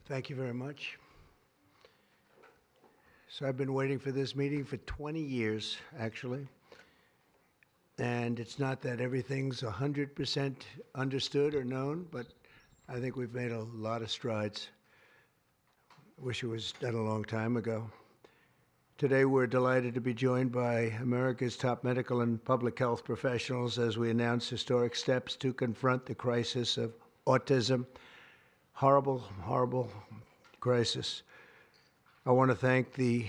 Thank you very much. So I've been waiting for this meeting for 20 years, actually. And it's not that everything's 100% understood or known, but I think we've made a lot of strides. Wish it was done a long time ago. Today, we're delighted to be joined by America's top medical and public health professionals as we announce historic steps to confront the crisis of autism. Horrible, horrible crisis. I want to thank the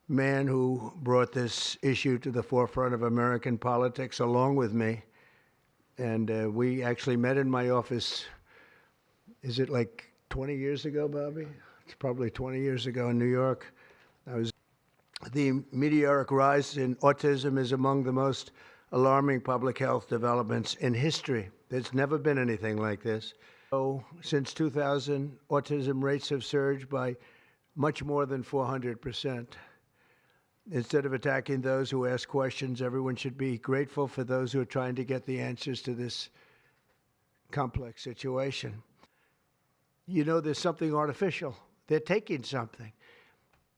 man who brought this issue to the forefront of American politics along with me. And we actually met in my office, is it like 20 years ago, Bobby? It's probably 20 years ago in New York. The meteoric rise in autism is among the most alarming public health developments in history. There's never been anything like this. So, since 2000, autism rates have surged by much more than 400%. Instead of attacking those who ask questions, everyone should be grateful for those who are trying to get the answers to this complex situation. You know, there's something artificial. They're taking something.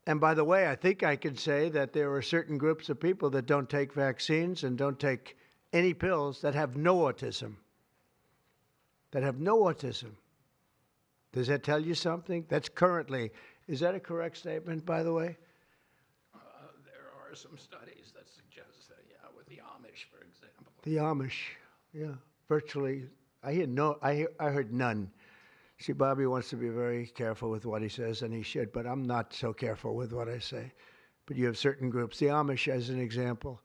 And by the way, I think I can say that there are certain groups of people that don't take vaccines and don't take any pills that have no autism. That have no autism. Does that tell you something? That's currently, is that a correct statement, by the way? There are some studies that suggest that, yeah, with the Amish, for example. The Amish, yeah, virtually. I heard none. See, Bobby wants to be very careful with what he says, and he should, but I'm not so careful with what I say. But you have certain groups. The Amish, as an example,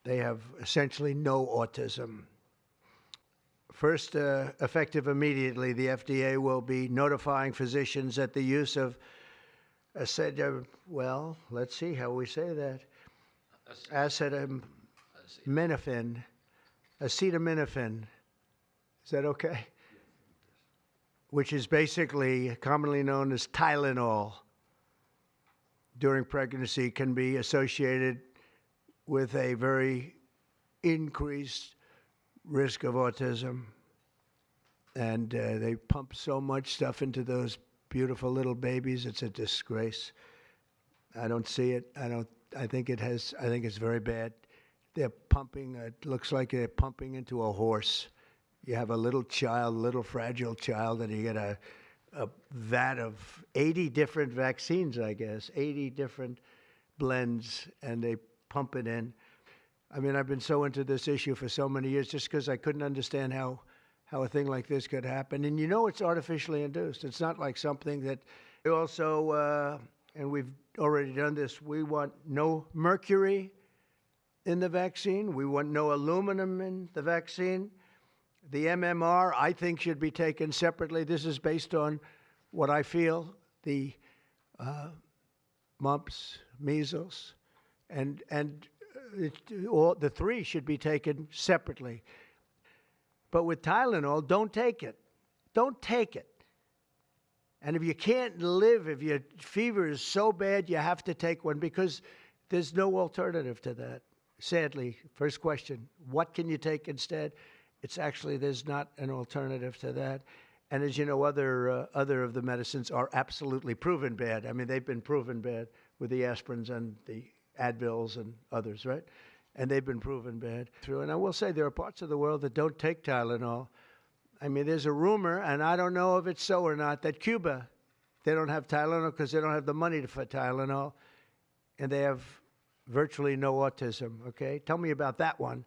they have essentially no autism. First, effective immediately, the FDA will be notifying physicians that the use of let's see how we say that. Acetaminophen. Is that okay? Which is basically commonly known as Tylonol, during pregnancy can be associated with a very increased risk of autism. And they pump so much stuff into those beautiful little babies, it's a disgrace. I don't see it. I think it's very bad. They're pumping, it looks like they're pumping into a horse. You have a little child, little fragile child, and you get a vat of 80 different vaccines, I guess, 80 different blends, and they pump it in. I mean, I've been so into this issue for so many years just because I couldn't understand how a thing like this could happen. And you know it's artificially induced. It's not like something that also, and we've already done this, we want no mercury in the vaccine. We want no aluminum in the vaccine. The MMR, I think, should be taken separately. This is based on what I feel, the mumps, measles, and all the three should be taken separately. But with Tylenol, don't take it. Don't take it. And if you can't live, if your fever is so bad, you have to take one because there's no alternative to that. Sadly, first question, what can you take instead? It's actually, there's not an alternative to that. And as you know, other of the medicines are absolutely proven bad. I mean, they've been proven bad with the aspirins and the Advils and others, right? And they've been proven bad through. And I will say there are parts of the world that don't take Tylenol. I mean, there's a rumor, and I don't know if it's so or not, that Cuba, they don't have Tylenol because they don't have the money for Tylenol, and they have virtually no autism, okay? Tell me about that one.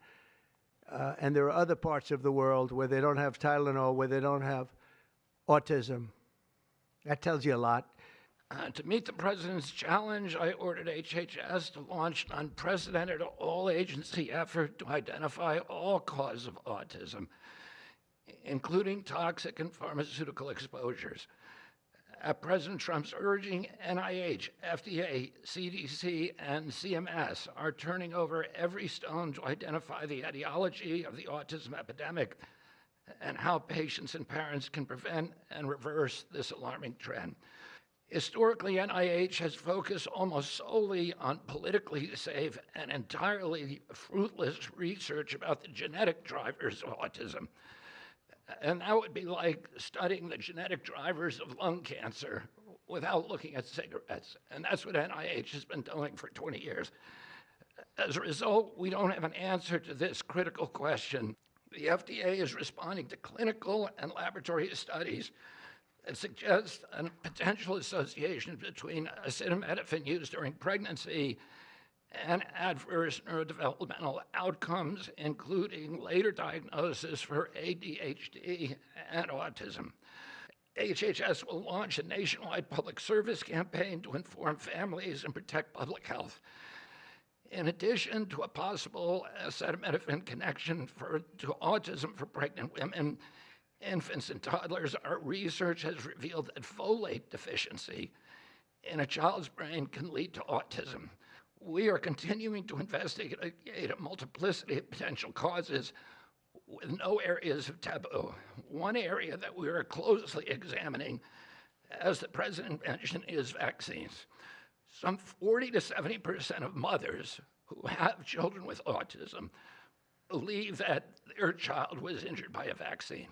And there are other parts of the world where they don't have Tylenol, where they don't have autism. That tells you a lot. To meet the president's challenge, I ordered HHS to launch an unprecedented all-agency effort to identify all causes of autism, including toxic and pharmaceutical exposures. At President Trump's urging, NIH, FDA, CDC, and CMS are turning over every stone to identify the etiology of the autism epidemic and how patients and parents can prevent and reverse this alarming trend. Historically, NIH has focused almost solely on politically safe and entirely fruitless research about the genetic drivers of autism. And that would be like studying the genetic drivers of lung cancer without looking at cigarettes. And that's what NIH has been doing for 20 years. As a result, we don't have an answer to this critical question. The FDA is responding to clinical and laboratory studies that suggest a potential association between acetaminophen use during pregnancy and adverse neurodevelopmental outcomes, including later diagnosis for ADHD and autism. HHS will launch a nationwide public service campaign to inform families and protect public health. In addition to a possible acetaminophen connection to autism for pregnant women, infants, and toddlers, our research has revealed that folate deficiency in a child's brain can lead to autism. We are continuing to investigate a multiplicity of potential causes with no areas of taboo. One area that we are closely examining, as the president mentioned, is vaccines. Some 40 to 70% of mothers who have children with autism believe that their child was injured by a vaccine.